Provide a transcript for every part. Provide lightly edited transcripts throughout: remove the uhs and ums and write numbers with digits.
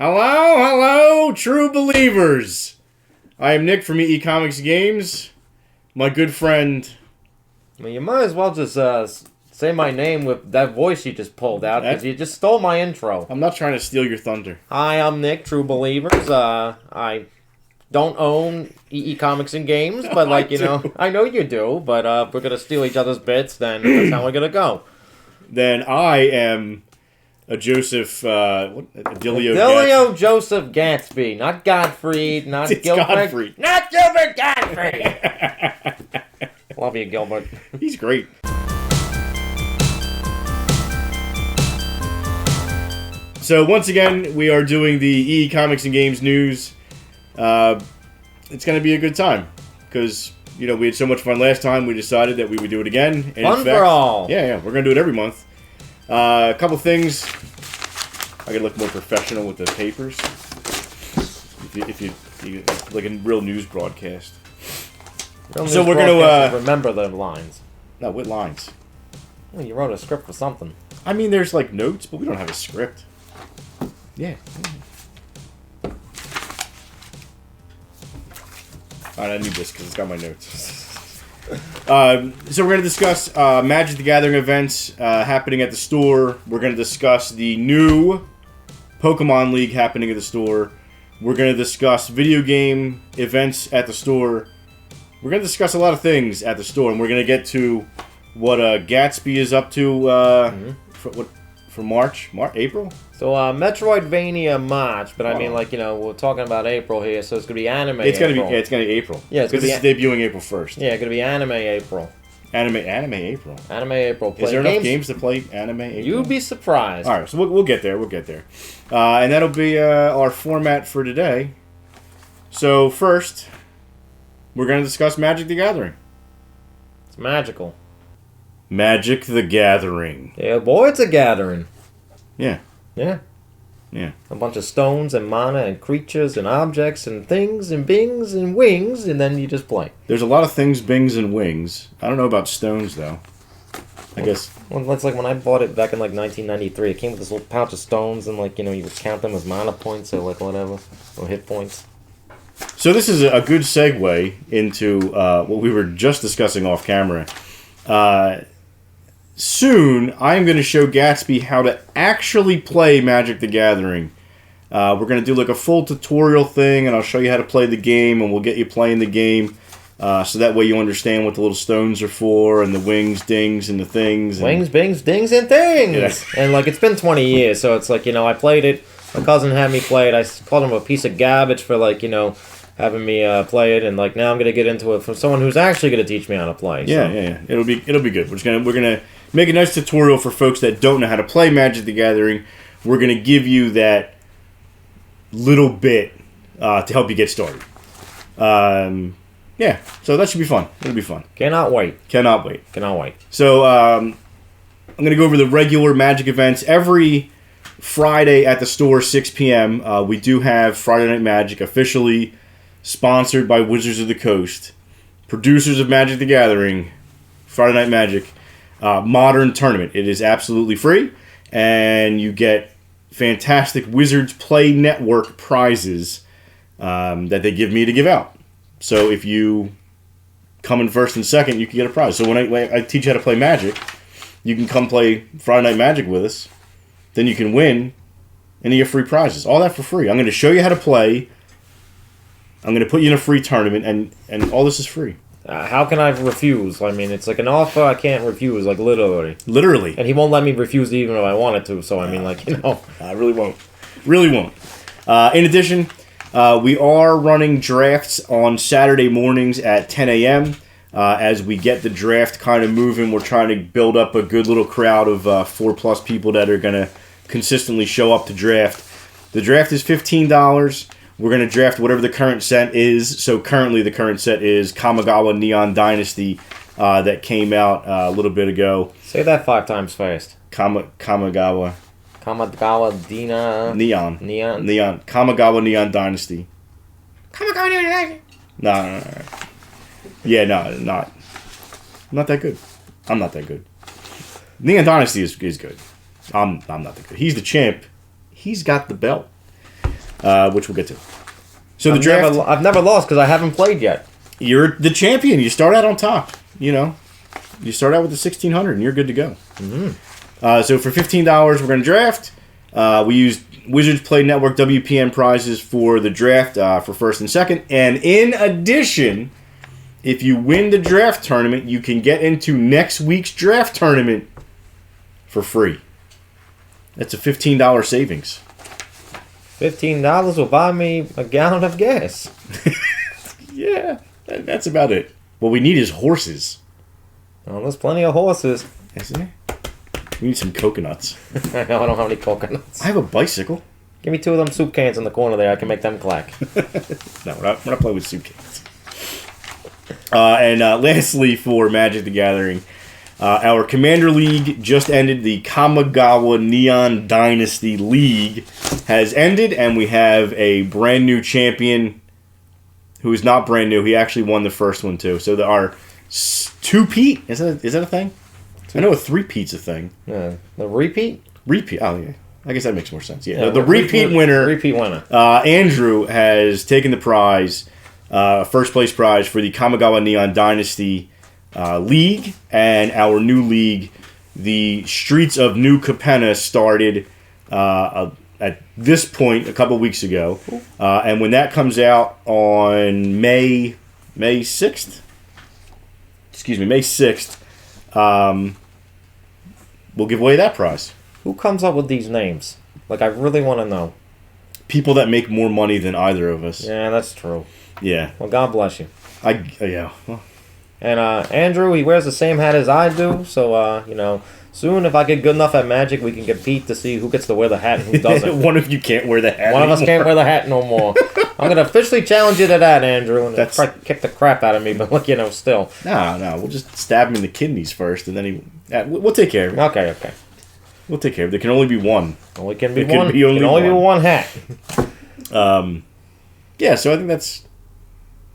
Hello, true believers. I am Nick from EE Comics Games. My good friend. Well, you might as well just say my name with that voice you just pulled out, because you just stole my intro. I'm not trying to steal your thunder. Hi, I'm Nick, True Believers. I don't own EE Comics and Games, but I know you do, but if we're going to steal each other's bits, then that's how we're going to go. Then I am a Joseph, Delio Joseph Gatsby, not Gottfried, not Gilbert. Godfrey. Not Gilbert Gottfried! Love you, Gilbert. He's great. So once again, we are doing the EE Comics and Games news. It's going to be a good time because, we had so much fun last time. We decided that we would do it again. And fun for all. Yeah, we're going to do it every month. A couple things. I gotta look more professional with the papers. If you like a real news broadcast. So we're gonna remember the lines. No, what lines? Well, you wrote a script for something. I mean, there's like notes, but we don't have a script. Yeah. Alright, I need this because it's got my notes. So we're going to discuss Magic the Gathering events happening at the store. We're going to discuss the new Pokemon League happening at the store. We're going to discuss video game events at the store. We're going to discuss a lot of things at the store, and we're going to get to what Gatsby is up to for March, April? So Metroidvania March, but I mean, we're talking about April here, so it's going to be anime It's going to April. be April. Yeah, because this is debuting April 1st. Yeah, it's going to be anime April. Anime April. Anime April. Is there enough games to play anime April? You'd be surprised. All right, so we'll get there. And that'll be our format for today. So first, we're going to discuss Magic the Gathering. It's magical. Magic the Gathering. Yeah, boy, it's a gathering. Yeah. Yeah. A bunch of stones and mana and creatures and objects and things and bings and wings, and then you just play. There's a lot of things, bings, and wings. I don't know about stones, though. I guess. Well, that's like when I bought it back in 1993. It came with this little pouch of stones, and you would count them as mana points or whatever, or hit points. So this is a good segue into what we were just discussing off camera. Soon, I'm going to show Gatsby how to actually play Magic the Gathering. We're going to do a full tutorial thing, and I'll show you how to play the game, and we'll get you playing the game, so that way you understand what the little stones are for, and the wings, dings, and the things. Wings, bings, dings, and things! Yeah. And, it's been 20 years, so it's I played it. My cousin had me play it. I called him a piece of garbage for, having me play it, and now I'm going to get into it from someone who's actually going to teach me how to play. Yeah. It'll be good. We're gonna make a nice tutorial for folks that don't know how to play Magic the Gathering. We're going to give you that little bit to help you get started. So that should be fun. It'll be fun. Cannot wait. So I'm going to go over the regular Magic events. Every Friday at the store, 6 p.m., we do have Friday Night Magic, officially sponsored by Wizards of the Coast. Producers of Magic the Gathering, Friday Night Magic. Modern tournament. It is absolutely free, and you get fantastic Wizards Play Network prizes that they give me to give out. So if you come in first and second, you can get a prize. So when I teach you how to play Magic, you can come play Friday Night Magic with us. Then you can win, and you get free prizes. All that for free. I'm going to show you how to play. I'm going to put you in a free tournament, and all this is free. How can I refuse? I mean, it's an offer I can't refuse, literally. Literally. And he won't let me refuse even if I wanted to, so I really won't. Really won't. In addition, we are running drafts on Saturday mornings at 10 a.m. As we get the draft kind of moving, we're trying to build up a good little crowd of 4+ people that are going to consistently show up to draft. The draft is $15. We're going to draft whatever the current set is. So currently the current set is Kamigawa Neon Dynasty that came out a little bit ago. Say that 5 times fast. Kamigawa. Neon. Kamigawa Neon Dynasty. Kamigawa Neon Dynasty. No. Yeah, no, not that good. I'm not that good. Neon Dynasty is good. I'm not that good. He's the champ. He's got the belt. which we'll get to. So the draft... I've never lost because I haven't played yet. You're the champion. You start out on top, you know. You start out with the 1,600 and you're good to go. Mm-hmm. So for $15, we're going to draft. We used Wizards Play Network WPN prizes for the draft for first and second. And in addition, if you win the draft tournament, you can get into next week's draft tournament for free. That's a $15 savings. $15 will buy me a gallon of gas. Yeah, that's about it. What we need is horses. Well, there's plenty of horses. Isn't there? We need some coconuts. I know, I don't have any coconuts. I have a bicycle. Give me 2 of them soup cans in the corner there. I can make them clack. No, we're not playing with soup cans. And lastly, for Magic the Gathering, our Commander League just ended. The Kamigawa Neon Dynasty League has ended, and we have a brand new champion who is not brand new. He actually won the first one, too. So there are 2-peat. Is that a thing? I know a 3-peat's a thing. The repeat? Repeat. Oh, yeah. I guess that makes more sense. Yeah, the repeat winner. Repeat winner. Andrew has taken the prize, first place prize for the Kamigawa Neon Dynasty League, and our new league, the Streets of New Capenna, started at this point a couple weeks ago, and when that comes out on May 6th, May 6th, we'll give away that prize. Who comes up with these names? Like, I really want to know. People that make more money than either of us. Yeah, that's true. Yeah. Well, God bless you. Yeah. Well. And Andrew, he wears the same hat as I do, so, soon if I get good enough at Magic, we can compete to see who gets to wear the hat and who doesn't. One of you can't wear the hat One of us can't wear the hat no more. I'm going to officially challenge you to that, Andrew, and try to kick the crap out of me, but, still. No, we'll just stab him in the kidneys first, and then we'll take care of it. Okay. We'll take care of it. There can only be one. Only can be one. Can only be one hat. Yeah, so I think that's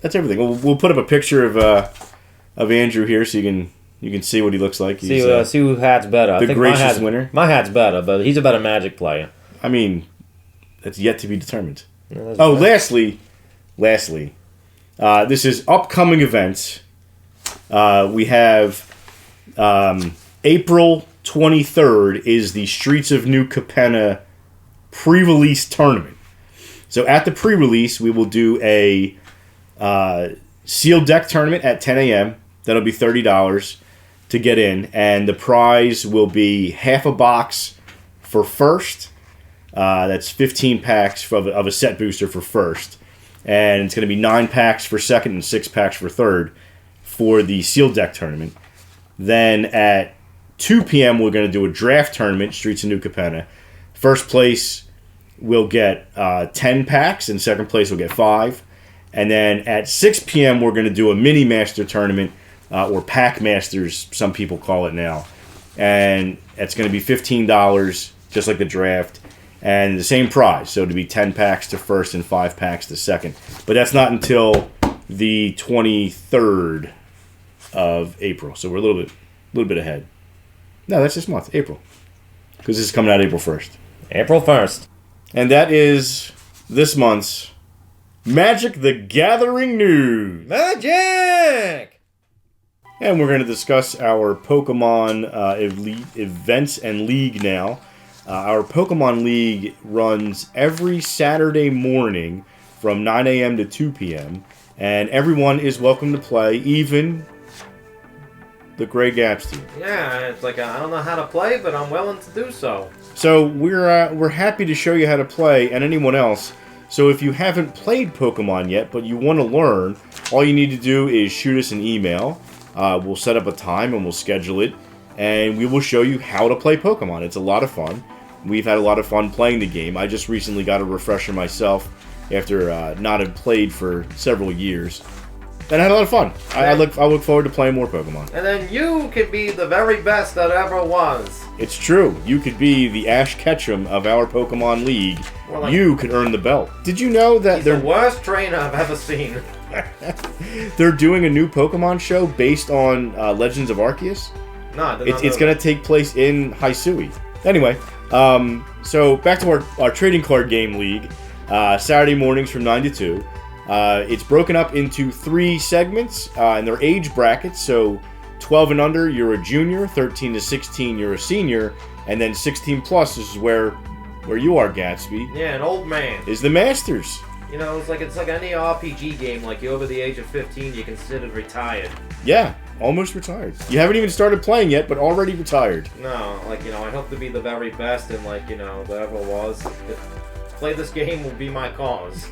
everything. We'll put up a picture of Andrew here so you can see what he looks like. See who hat's better. I think gracious winner. My hat's better, but he's a better Magic player. I mean, that's yet to be determined. Yeah, lastly, this is upcoming events. We have April 23rd is the Streets of New Capenna pre-release tournament. So at the pre-release, we will do a sealed deck tournament at 10 a.m. That'll be $30 to get in, and the prize will be half a box for first. That's 15 packs of a set booster for first, and it's going to be 9 packs for second and 6 packs for third for the sealed deck tournament. Then at 2 p.m. we're going to do a draft tournament, Streets of New Capenna. First place will get 10 packs, and second place will get 5. And then at 6 p.m. we're going to do a mini master tournament, or Pack Masters, some people call it now. And it's going to be $15, just like the draft, and the same prize. So it'll be 10 packs to first and 5 packs to second. But that's not until the 23rd of April. So we're a little bit ahead. No, that's this month, April. Because this is coming out April 1st. April 1st. And that is this month's Magic the Gathering news. Magic! And we're going to discuss our Pokemon events and league now. Our Pokemon League runs every Saturday morning from 9 a.m. to 2 p.m. And everyone is welcome to play, even the Grey Gatsby. Yeah, it's like I don't know how to play, but I'm willing to do so. So we're happy to show you how to play, and anyone else. So if you haven't played Pokemon yet, but you want to learn, all you need to do is shoot us an email. We'll set up a time and we'll schedule it, and we will show you how to play Pokemon. It's a lot of fun. We've had a lot of fun playing the game. I just recently got a refresher myself after not had played for several years. And I had a lot of fun. I look forward to playing more Pokemon. And then you could be the very best that ever was. It's true. You could be the Ash Ketchum of our Pokemon League. You could earn the belt. Did you know that he's the worst trainer I've ever seen? They're doing a new Pokemon show based on Legends of Arceus? No, it's going to take place in Hisui. Anyway, so back to our trading card game league. Saturday mornings from 9 to 2. It's broken up into 3 segments, and they're age brackets. So 12 and under, you're a junior. 13 to 16, you're a senior. And then 16 plus is where you are, Gatsby. Yeah, an old man. Is the Masters. You know, it's like any RPG game. Like, you're over the age of 15, you're considered retired. Yeah, almost retired. You haven't even started playing yet, but already retired. No, like, you know, I hope to be the very best, and, like, you know, whatever it was. Play this game will be my cause.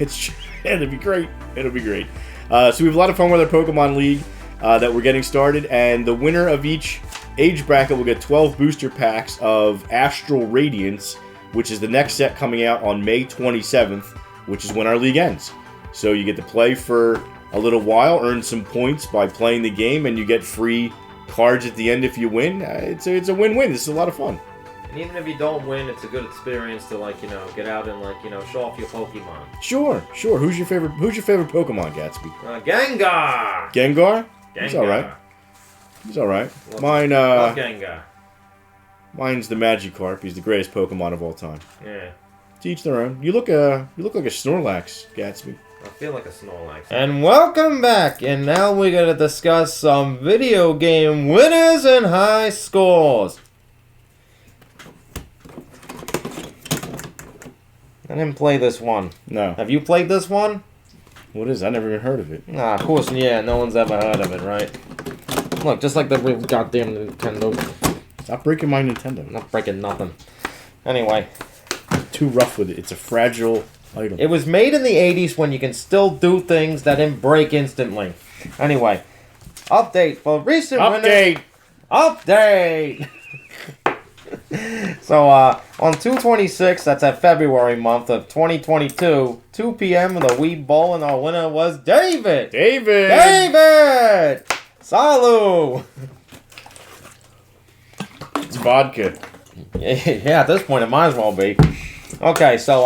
It'll be great. It'll be great. So we have a lot of fun with our Pokemon League that we're getting started, and the winner of each age bracket will get 12 booster packs of Astral Radiance, which is the next set coming out on May 27th, which is when our league ends. So you get to play for a little while, earn some points by playing the game, and you get free cards at the end if you win. It's a win-win. This is a lot of fun. And even if you don't win, it's a good experience to, like, you know, get out and, like, you know, show off your Pokemon. Sure. Who's your favorite Pokemon, Gatsby? Gengar! Gengar? He's all right. Mine, love Gengar. Mine's the Magikarp. He's the greatest Pokemon of all time. Yeah. To each their own. You look like a Snorlax, Gatsby. I feel like a Snorlax. And welcome back. And now we're going to discuss some video game winners and high scores. I didn't play this one. No. Have you played this one? What is it? I never even heard of it. Nah, of course, yeah. No one's ever heard of it, right? Look, just like the goddamn Nintendo. Stop breaking my Nintendo. I'm not breaking nothing. Anyway. Too rough with it. It's a fragile item. It was made in the 80s when you can still do things that didn't break instantly. Anyway. Update for recent winners. Update! So, on 2/26, that's at February month of 2022, 2 p.m. the Meatball, and our winner was David! David! Salu! It's vodka. Yeah, at this point it might as well be. Okay, so,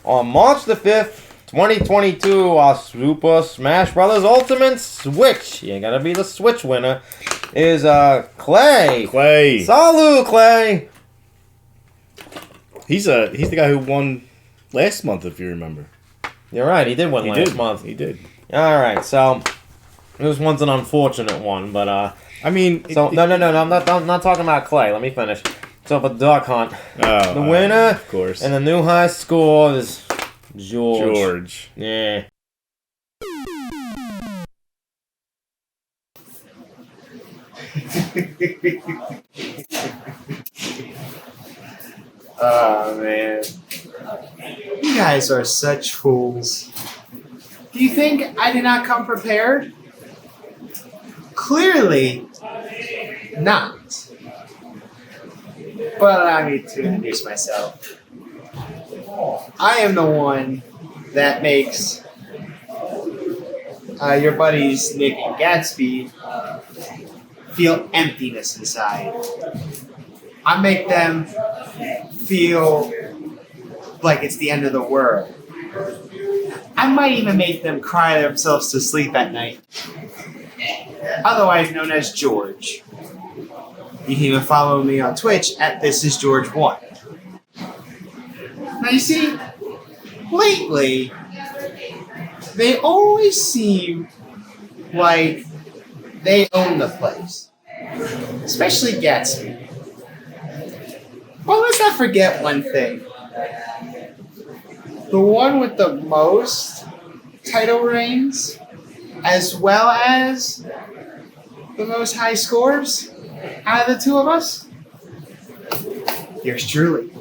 on March the 5th, 2022, our Super Smash Bros. Ultimate Switch, you gotta be the Switch winner, is, Clay. Salut, Clay! He's the guy who won last month, if you remember. You're right, he did win last month. He did. Alright, so, this one's an unfortunate one, but, I mean... So, no, I'm not talking about Clay, let me finish. So, for Duck Hunt, the winner, of course, and the new high score is George. Yeah. Oh, man. You guys are such fools. Do you think I did not come prepared? Clearly not. But allow me to introduce myself. I am the one that makes your buddies Nick and Gatsby feel emptiness inside. I make them feel like it's the end of the world. I might even make them cry themselves to sleep at night. Otherwise known as George. You can even follow me on Twitch at ThisIsGeorge1. Now you see, lately, they always seem like they own the place. Especially Gatsby. Well, let's not forget one thing. The one with the most title reigns, as well as the most high scores out of the two of us, yours truly.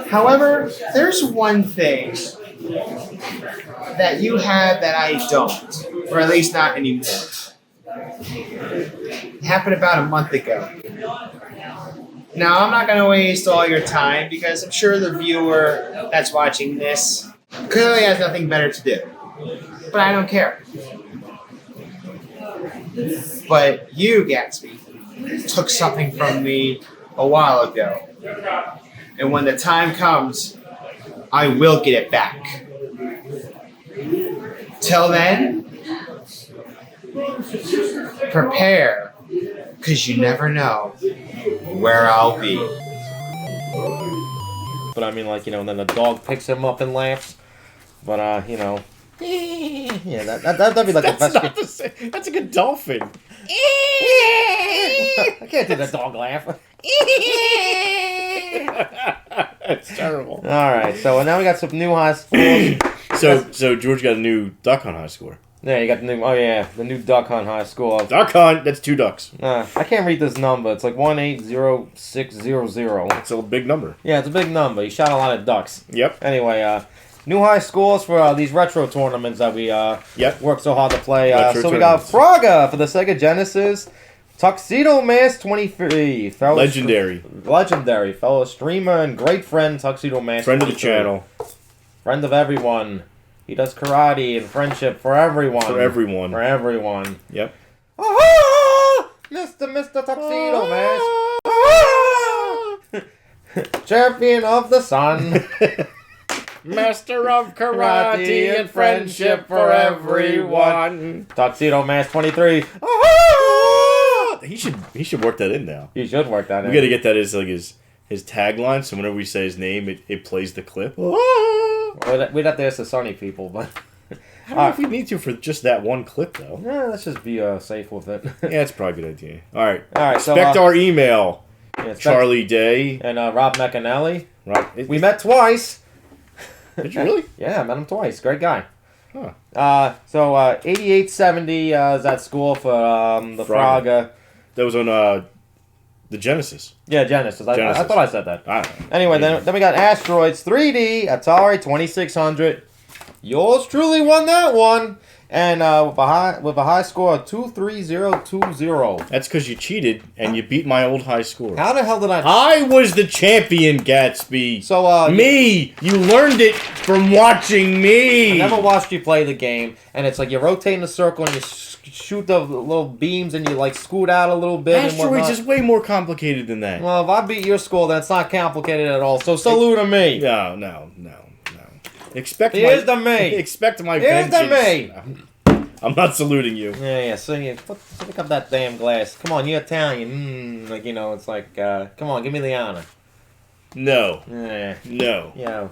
However, there's one thing that you have that I don't, or at least not anymore. It happened about a month ago. Now, I'm not going to waste all your time because I'm sure the viewer that's watching this clearly has nothing better to do. But I don't care. But you, Gatsby, took something from me a while ago. And when the time comes, I will get it back. Till then, prepare, because you never know where I'll be. but I mean, like, you know, and then the dog picks him up and laughs. But, you know. Yeah, that'd be like That's the best. not the same. That's a good dolphin. I can't do the dog laugh. That's terrible. All right, so now we got some new high scores. So George got a new duck hunt high score. Yeah, you got the new. Oh yeah, the new duck hunt high score. Duck hunt. That's 2 ducks. I can't read this number. It's like 180600. That's a big number. Yeah, it's a big number. You shot a lot of ducks. Yep. Anyway, new high scores for these retro tournaments that we worked so hard to play. So we got Fraga for the Sega Genesis. Tuxedo Mask 23. Legendary. Fellow streamer and great friend, Tuxedo Mask. Friend of the channel. Friend of everyone. He does karate and friendship for everyone. For everyone. Yep. Ah, Mr. Tuxedo Mask. Champion of the sun. Master of karate and friendship for everyone. Tuxedo Mask 23. He should work that in now. He should work that in. We got to get that as like his tagline. So whenever we say his name, it plays the clip. We'd have to ask the Sunny people, but I don't know if we need to for just that one clip though. Yeah, let's just be safe with it. Yeah, it's probably a good idea. All right. So expect our email. Yeah, Charlie Day and Rob McAnally. Right. We met twice. Did you really? Yeah, I met him twice. Great guy. Huh. So 8870 is that score for the Fraga. That was on the Genesis. Yeah, Genesis. I thought I said that. I don't know. Anyway, then we got Asteroids 3D, Atari 2600. Yours truly won that one. And with a high score of 23020. That's because you cheated and you beat my old high score. How the hell did I was the champion, Gatsby. So me, you learned it from watching me. I never watched you play the game, and it's like you rotate in a circle and you shoot the little beams and you like scoot out a little bit. Asteroids is way more complicated than that. Well, if I beat your score, then it's not complicated at all. So salute to me. No. Expect Here's my Here's vengeance. me. I'm not saluting you. Yeah. So you pick up that damn glass. Come on, you're Italian. Like, you know, it's like, come on, give me the honor. No. Yeah. No. You know,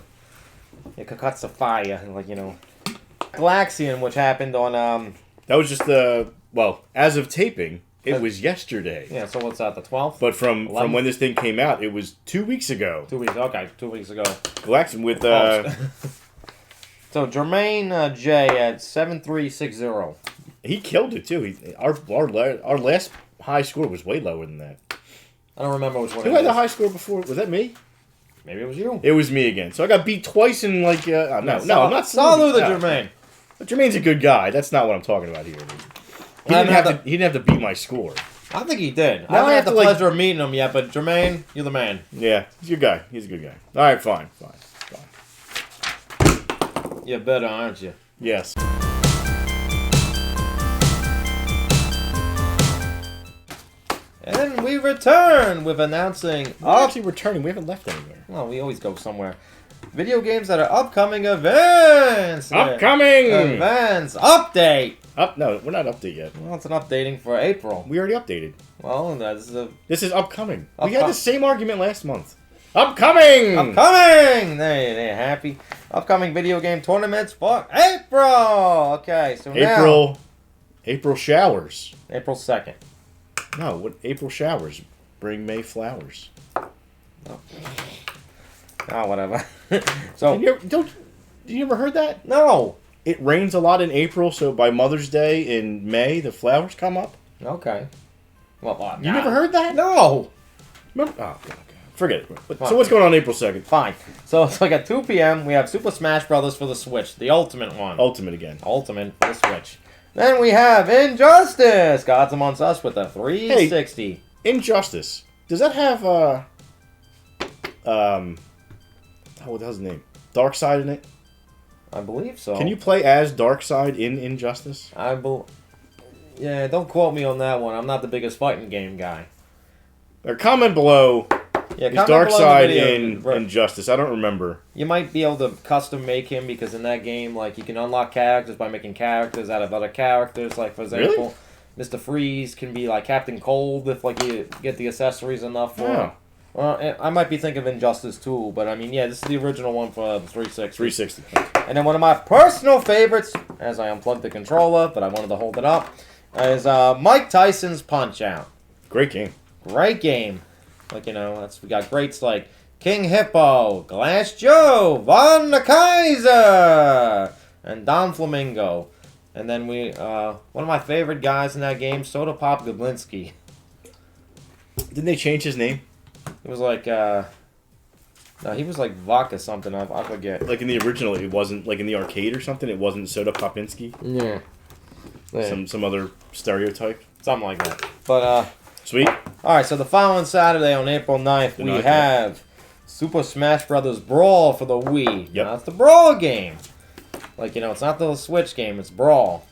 Kakatsa fire, like, you know. Galaxian, which happened on That was just as of taping, it was yesterday. Yeah. So what's that? The 12th. But from when this thing came out, it was 2 weeks ago. 2 weeks. Okay, 2 weeks ago. Galaxian with So Jermaine J at 7360. He killed it too. Our last high score was way lower than that. I don't remember which one. Who had the high score before? Was that me? Maybe it was you. It was me again. So I got beat twice in like no, I'm not. Salute to Jermaine. But Jermaine's a good guy. That's not what I'm talking about here. He didn't have to beat my score. I think he did. Now I haven't had the pleasure of meeting him yet, but Jermaine, you're the man. Yeah, he's a good guy. He's a good guy. All right, fine. You're better, aren't you? Yes. And we return with announcing... We're actually returning. We haven't left anywhere. Well, we always go somewhere. Video games that are upcoming events! Upcoming! Events! Update! No, we're not update yet. Well, it's an updating for April. We already updated. Well, This is upcoming. We had the same argument last month. Upcoming! Upcoming! They're happy. Upcoming video game tournaments for April! Okay, so now... April showers. April 2nd. No, what April showers bring May flowers. Oh, whatever. So Did you ever heard that? No. It rains a lot in April, so by Mother's Day in May, the flowers come up. Okay. Well, you never heard that? No. Remember? Oh, okay. Forget it. So what's going on April 2nd? Fine. So it's like at 2 p.m. we have Super Smash Brothers for the Switch, the ultimate one. Ultimate again. Ultimate for the Switch. Then we have Injustice, Gods Amongst Us with the 360. Hey, Injustice. Does that have what the hell's his name? Darkseid in it? I believe so. Can you play as Darkseid in Injustice? Yeah, don't quote me on that one. I'm not the biggest fighting game guy. Or comment below. Yeah, is Darkseid in Injustice? I don't remember. You might be able to custom make him because in that game, like, you can unlock characters by making characters out of other characters. Like, for example, Mr. Freeze can be like Captain Cold if like you get the accessories enough for him. Well, I might be thinking of Injustice 2, but I mean, yeah, this is the original one for the 360. 360. And then one of my personal favorites, as I unplugged the controller, but I wanted to hold it up, is Mike Tyson's Punch-Out. Great game. Great game. Like, we got greats like King Hippo, Glass Joe, Von the Kaiser, and Don Flamingo. And then one of my favorite guys in that game, Soda Pop Gablinski. Didn't they change his name? It was like, no, he was like Vodka something, I forget. Like in the original, it wasn't, like in the arcade or something, it wasn't Soda Popinski? Yeah. Some other stereotype? Something like that. But, Sweet. Alright, so the following Saturday on April 9th, we have Super Smash Bros. Brawl for the Wii. Yep. Now, it's the Brawl game. Like, it's not the Switch game, it's Brawl.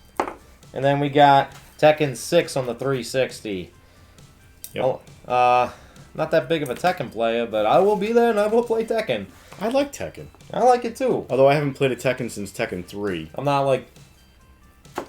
And then we got Tekken 6 on the 360. Yep. Not that big of a Tekken player, but I will be there and I will play Tekken. I like Tekken. I like it too. Although I haven't played a Tekken since Tekken 3. I'm not like...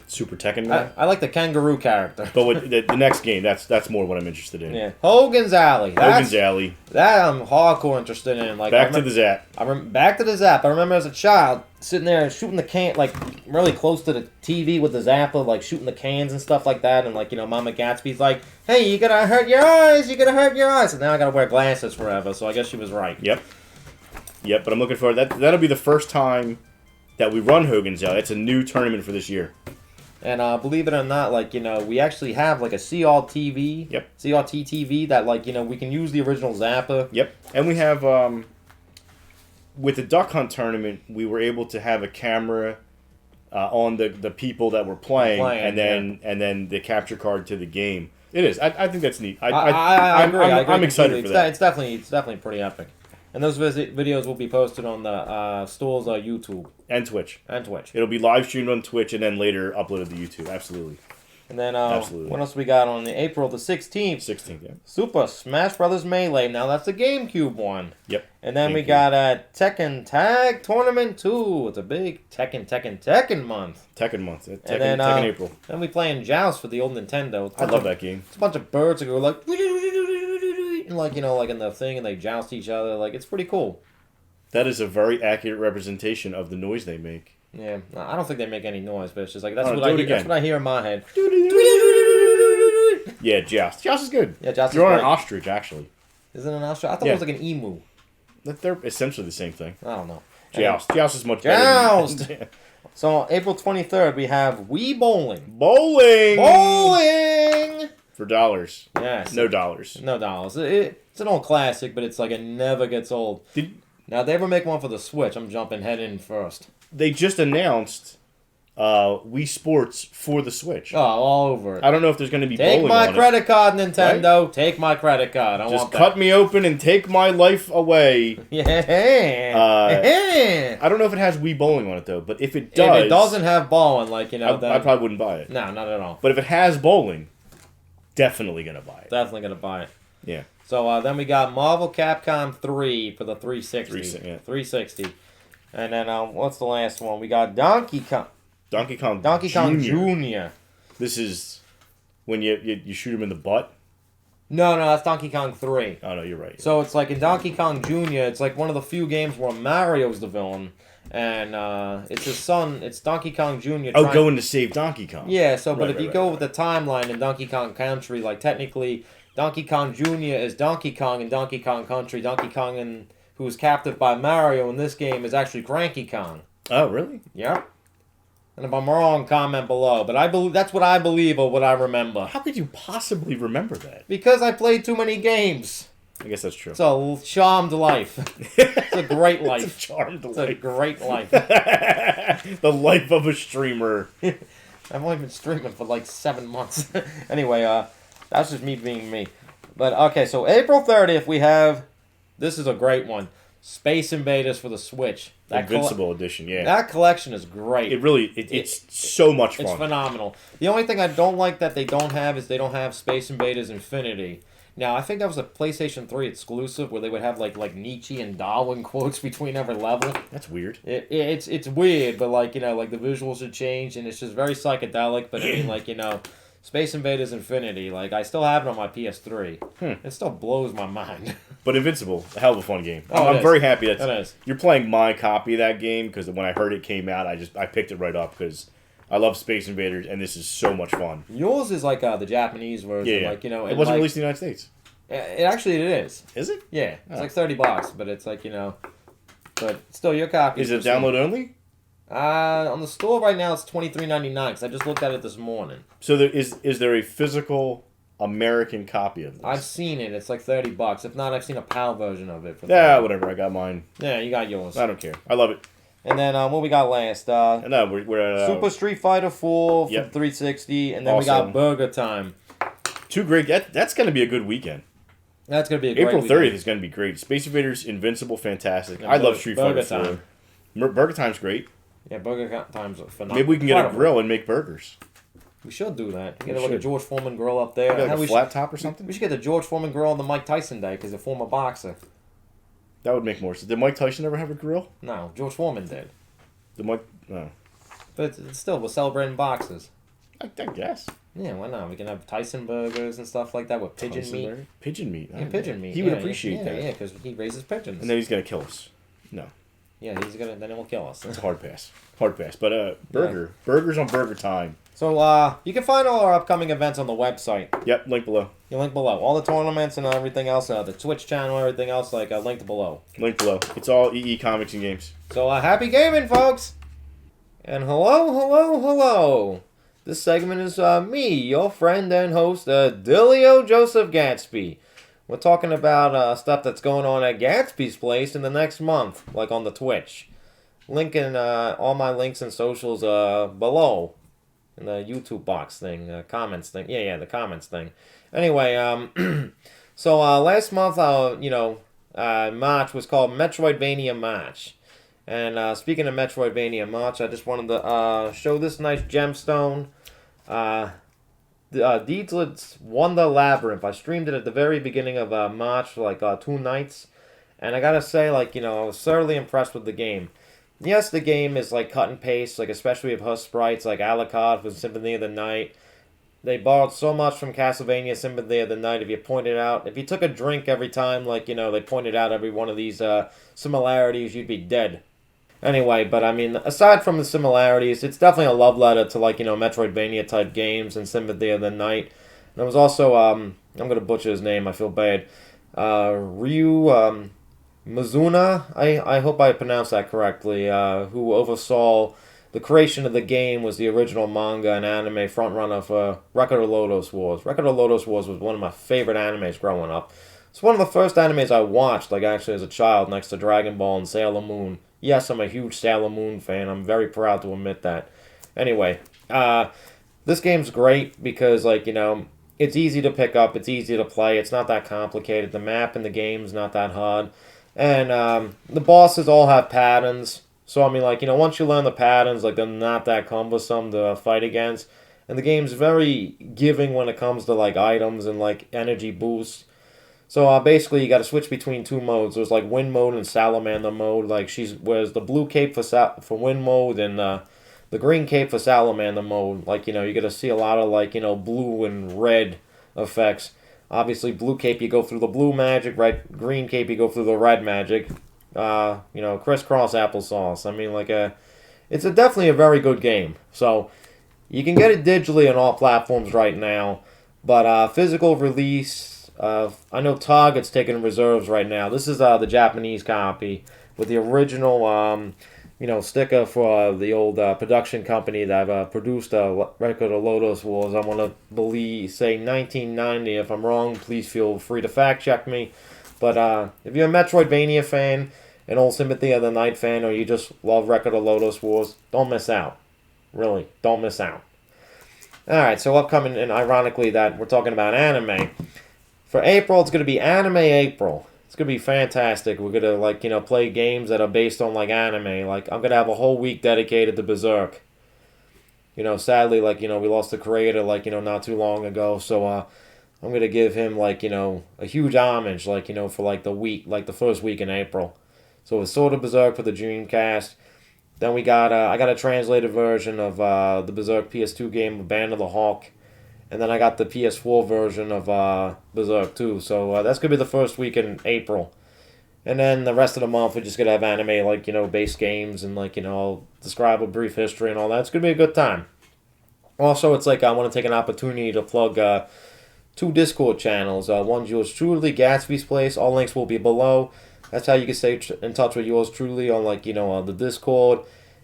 Super Tekken guy? I like the kangaroo character. But with the next game, that's more what I'm interested in. Yeah. Hogan's Alley. Hogan's Alley. That I'm hardcore interested in. Like, Back to the Zap. Back to the Zap. I remember as a child sitting there shooting the can, like really close to the TV with the Zapper, like shooting the cans and stuff like that. And like, Mama Gatsby's like, "Hey, you gotta hurt your eyes. You gotta hurt your eyes." And now I gotta wear glasses forever. So I guess she was right. Yep. But I'm looking forward. That'll be the first time that we run Hogan's Alley. That's a new tournament for this year. And believe it or not, like, we actually have like a CRT TV. Yep. CRT TV that, like, we can use the original Zapper. Yep. And we have, with the Duck Hunt tournament, we were able to have a camera on the people that were playing and then the capture card to the game. It is. I think that's neat. I agree. I'm excited for that. It's definitely pretty epic. And those videos will be posted on the store's YouTube. And Twitch. It'll be live streamed on Twitch and then later uploaded to YouTube. Absolutely. And then, what else we got on the April the 16th? 16th, yeah. Super Smash Bros. Melee. Now, that's the GameCube one. Yep. And then we got Tekken Tag Tournament 2. It's a big Tekken month. Tekken month. Tekken April. Then we playing Joust for the old Nintendo. I love that game. It's a bunch of birds that go like... And like, like in the thing, and they joust each other. Like, it's pretty cool. That is a very accurate representation of the noise they make. Yeah, I don't think they make any noise, but it's just like, that's what I hear in my head. Yeah, Joust. Joust is good. Yeah, Joust You're is on great. an ostrich, actually. Is it an ostrich? I thought it was like an emu. They're essentially the same thing. I don't know. Joust. Joust is much Joust! better. So, on April 23rd, we have Wii Bowling. Bowling! For dollars. Yes. No dollars. No dollars. It's an old classic, but it's like it never gets old. Now, if they ever make one for the Switch, I'm jumping head in first. They just announced Wii Sports for the Switch. Oh, all over it. I don't know if there's going to be bowling on it. Take my credit card, Nintendo. Right? Take my credit card. I just cut me open and take my life away. Yeah. I don't know if it has Wii Bowling on it, though. But if it does... If it doesn't have bowling, like, then... I probably wouldn't buy it. No, not at all. But if it has bowling, definitely going to buy it. Definitely going to buy it. Yeah. So then we got Marvel Capcom 3 for the 360. 360. And then what's the last one? We got Donkey Kong Jr. This is when you shoot him in the butt? No, that's Donkey Kong 3. Oh, no, you're right. So it's like in Donkey Kong Jr., it's like one of the few games where Mario's the villain. And it's his son, it's Donkey Kong Jr. Going to save Donkey Kong. Yeah, but if you go with the timeline in Donkey Kong Country, like technically Donkey Kong Jr. is Donkey Kong in Donkey Kong Country. Donkey Kong, who's captive by Mario in this game, is actually Cranky Kong. Oh, really? Yep. And if I'm wrong, comment below. But I believe that's what I believe or what I remember. How could you possibly remember that? Because I played too many games. I guess that's true. It's a charmed life. It's a great life. It's a charmed life. It's a great life. The life of a streamer. I've only been streaming for like 7 months. Anyway, that's just me being me. But, okay, so April 30th, we have... This is a great one. Space Invaders for the Switch. Invincible Edition, yeah. That collection is great. It's so much fun. It's phenomenal. The only thing I don't like that they don't have is they don't have Space Invaders Infinity. Now, I think that was a PlayStation 3 exclusive where they would have like Nietzsche and Darwin quotes between every level. That's weird. It's weird, but like the visuals have changed and it's just very psychedelic. But I mean, Space Invaders Infinity, like, I still have it on my PS3. It still blows my mind. But Invincible, a hell of a fun game. Oh, I'm very happy that It is. you're playing my copy of that game, because when I heard it came out, I picked it right up, because I love Space Invaders, and this is so much fun. Yours is like the Japanese version. Yeah. Like, you know, It wasn't like, released in the United States. It is. Is it? Yeah. It's Oh. like $30, but it's like, you know, but still your copy. Is it download only? On the store right now, it's $23.99 because I just looked at it this morning. So is there a physical American copy of this? I've seen it. It's like $30. If not, I've seen a PAL version of it. For Yeah, $30. whatever. I got mine. Yeah, you got yours. I don't care. I love it. And then what we got last? No, we're at Super Street Fighter 4 for Yep. 360, and then we Awesome. got Burger Time. two great. That's going to be a good weekend. That's gonna be a great April weekend. 30th is going to be great. Space Invaders, Invincible, fantastic. And I love Street Burger Fighter 4. Time. Burger Time's great. Yeah, Burger Time's phenomenal. Maybe we can get a Incredible. grill and make burgers. We should do that. We Get like a should. George Foreman grill up there. Like Hell, a we flat top or something? We should get the George Foreman grill on the Mike Tyson day because he's a former boxer. That would make more sense. Did Mike Tyson ever have a grill? No, George Foreman did. No. But it's still, we're celebrating boxers. I guess. Yeah, why not? We can have Tyson burgers and stuff like that with pigeon Tyson meat. burger? Pigeon meat. Yeah, pigeon meat. He would Yeah, appreciate that. Yeah, because he raises pigeons. And then he's going to kill us. No. Yeah, he's gonna. Then it will kill us. It's a hard pass. Hard pass. But burger. Burgers on Burger Time. So you can find all our upcoming events on the website. Yep, link below. You link below. All the tournaments and everything else, the Twitch channel, everything else, linked below. Link below. It's all EE Comics and Games. So happy gaming, folks! And hello. This segment is me, your friend and host, Dilio Joseph Gatsby. We're talking about stuff that's going on at Gatsby's place in the next month, like on the Twitch. Linking all my links and socials below in the YouTube box thing, comments thing. Yeah, the comments thing. Anyway, so last month, March was called Metroidvania March. And speaking of Metroidvania March, I just wanted to show this nice gemstone. Deedlet's Wonder Labyrinth. I streamed it at the very beginning of March for like 2 nights. And I gotta say, I was thoroughly impressed with the game. Yes, the game is like cut and paste, especially with her sprites, like Alucard from Symphony of the Night. They borrowed so much from Castlevania Symphony of the Night. If you took a drink every time, they pointed out every one of these similarities, you'd be dead. Anyway, but I mean, aside from the similarities, it's definitely a love letter to Metroidvania type games and Symphony of the Night. And there was also I'm gonna butcher his name. I feel bad. Ryu Mizuna. I hope I pronounced that correctly. Who oversaw the creation of the game, was the original manga and anime frontrunner for Record of Lodoss Wars. Record of Lodoss Wars was one of my favorite animes growing up. It's one of the first animes I watched, actually as a child, next to Dragon Ball and Sailor Moon. Yes, I'm a huge Sailor Moon fan. I'm very proud to admit that. Anyway, this game's great because, it's easy to pick up. It's easy to play. It's not that complicated. The map in the game's not that hard. And the bosses all have patterns. So, once you learn the patterns, they're not that cumbersome to fight against. And the game's very giving when it comes to, items and, energy boosts. So basically, you got to switch between 2 modes. There's wind mode and salamander mode. She wears the blue cape for wind mode and the green cape for salamander mode. You got to see a lot of blue and red effects. Obviously, blue cape you go through the blue magic. Green cape you go through the red magic. Crisscross applesauce. It's definitely a very good game. So you can get it digitally on all platforms right now, but physical release. I know Target's taking reserves right now. This is the Japanese copy with the original, sticker for the old production company that produced Record of Lodoss Wars. I want to say 1990. If I'm wrong, please feel free to fact check me. But if you're a Metroidvania fan, an old Sympathy of the Night fan, or you just love Record of Lodoss Wars, don't miss out. Really, don't miss out. Alright, so upcoming, and ironically that we're talking about anime. For April, it's going to be Anime April. It's going to be fantastic. We're going to, play games that are based on, anime. I'm going to have a whole week dedicated to Berserk. Sadly, we lost the creator, not too long ago. So, I'm going to give him, a huge homage, for, the week, the first week in April. So, it's Sword of Berserk for the Dreamcast. Then we got, I got a translated version of the Berserk PS2 game, Band of the Hawk. And then I got the PS4 version of Berserk too. So that's going to be the first week in April. And then the rest of the month, we're just going to have anime, like, base games and, like, I'll describe a brief history and all that. It's going to be a good time. Also, it's like I want to take an opportunity to plug 2 Discord channels. One's yours truly, Gatsby's Place. All links will be below. That's how you can stay in touch with yours truly on, like, the Discord.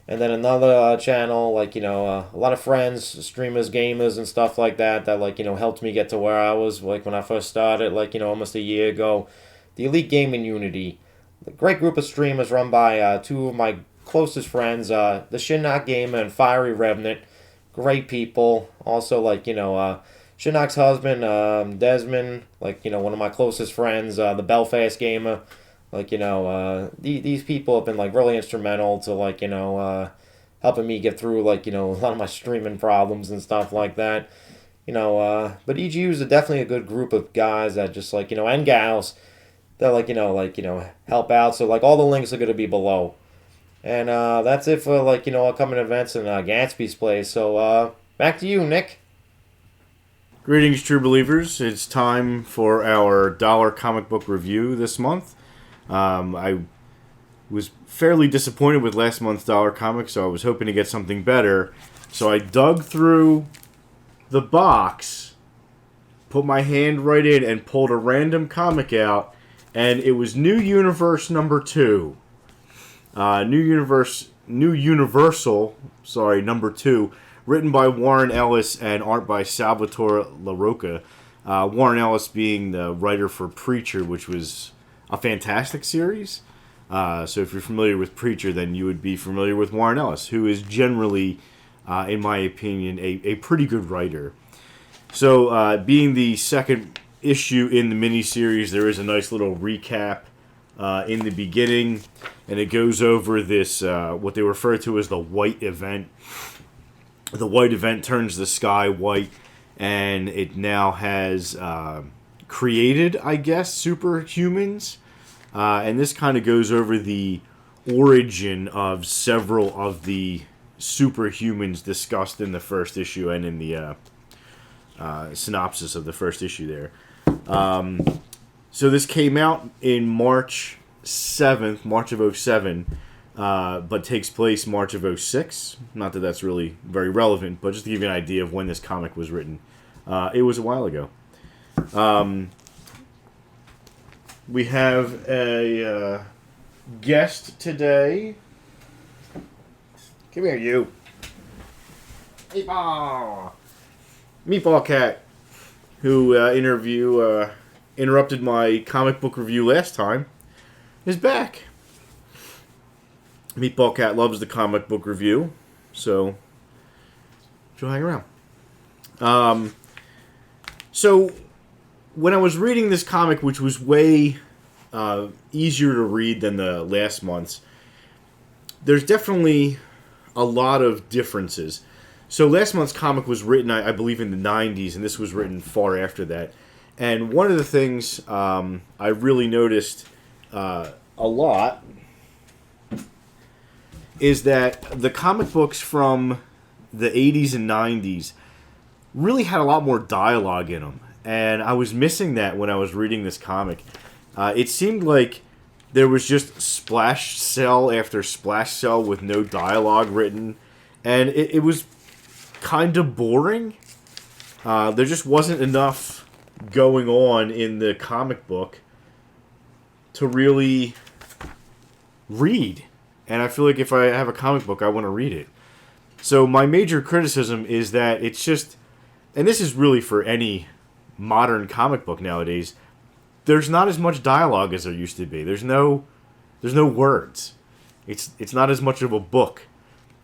And then another channel, like, a lot of friends, streamers, gamers, and stuff like that, like, helped me get to where I was, like, when I first started, like, almost a year ago. The Elite Gaming Unity. A great group of streamers run by 2 of my closest friends, the Shinnok Gamer and Fiery Revenant. Great people. Also, like, Shinnok's husband, Desmond, like, one of my closest friends, the Belfast Gamer. Like, these people have been, like, really instrumental to, like, helping me get through, like, a lot of my streaming problems and stuff like that. But EGUs are definitely a good group of guys that just, like, and gals that, like, help out. So, like, all the links are going to be below. And that's it for, like, upcoming events in Gatsby's Place. So, back to you, Nick. Greetings, true believers. It's time for our dollar comic book review this month. I was fairly disappointed with last month's dollar comic, so I was hoping to get something better. So I dug through the box, put my hand right in, and pulled a random comic out, and it was New Universe number 2. New Universal, number 2, written by Warren Ellis and art by Salvatore LaRocca. Warren Ellis being the writer for Preacher, which was a fantastic series. So if you're familiar with Preacher, then you would be familiar with Warren Ellis, who is generally, in my opinion, a pretty good writer. So being the second issue in the miniseries, there is a nice little recap in the beginning, and it goes over this, what they refer to as the white event. The white event turns the sky white, and it now has created, I guess, superhumans. And this kind of goes over the origin of several of the superhumans discussed in the first issue and in the synopsis of the first issue there. So this came out in March 7th, March of 07, but takes place March of 06. Not that that's really very relevant, but just to give you an idea of when this comic was written. It was a while ago. We have a guest today. Come here, you. Meatball! Meatball Cat, who interrupted my comic book review last time, is back. Meatball Cat loves the comic book review, so she'll hang around. So when I was reading this comic, which was way easier to read than the last month's, there's definitely a lot of differences. So last month's comic was written, I believe, in the 90s, and this was written far after that. And one of the things I really noticed a lot is that the comic books from the 80s and 90s really had a lot more dialogue in them. And I was missing that when I was reading this comic. It seemed like there was just splash cell after splash cell with no dialogue written. And it was kind of boring. There just wasn't enough going on in the comic book to really read. And I feel like if I have a comic book, I want to read it. So my major criticism is that it's just, and this is really for any modern comic book nowadays, there's not as much dialogue as there used to be. There's no words. It's not as much of a book.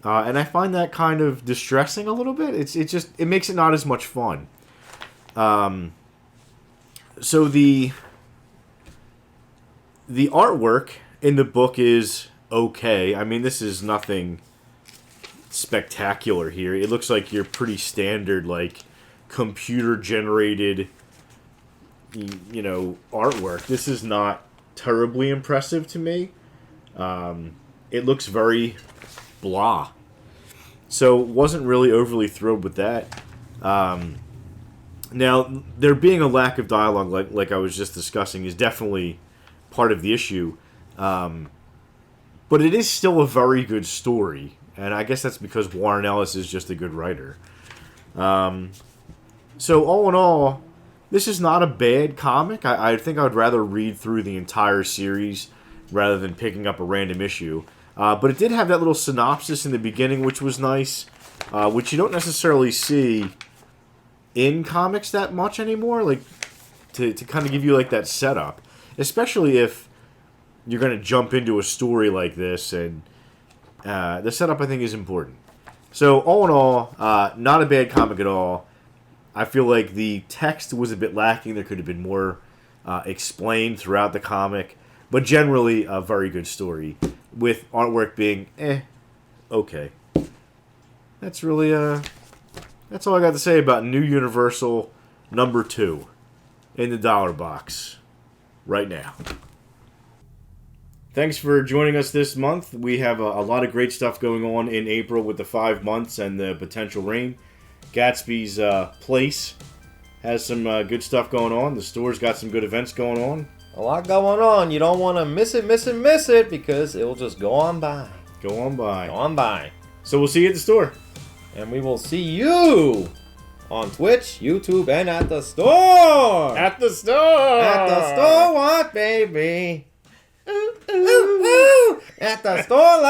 And I find that kind of distressing a little bit. It makes it not as much fun. So the artwork in the book is okay. I mean, this is nothing spectacular here. It looks like your pretty standard, like, computer generated, artwork. This is not terribly impressive to me. It looks very blah. So wasn't really overly thrilled with that. Now, there being a lack of dialogue, like I was just discussing, is definitely part of the issue. But it is still a very good story, and I guess that's because Warren Ellis is just a good writer. So all in all, this is not a bad comic. I think I would rather read through the entire series rather than picking up a random issue. But it did have that little synopsis in the beginning, which was nice, which you don't necessarily see in comics that much anymore, like to kind of give you like that setup, especially if you're going to jump into a story like this, and the setup I think is important. So all in all, not a bad comic at all. I feel like the text was a bit lacking. There could have been more explained throughout the comic, but generally a very good story with artwork being okay. That's really that's all I got to say about New Universal #2 in the dollar box right now. Thanks for joining us this month. We have a lot of great stuff going on in April with the 5 months and the potential rain. Gatsby's Place has some good stuff going on. The store's got some good events going on. A lot going on. You don't want to miss it because it'll just go on by. Go on by. Go on by. So we'll see you at the store. And we will see you on Twitch, YouTube, and at the store. At the store. At the store, what, baby? Ooh, ooh, ooh. At the store,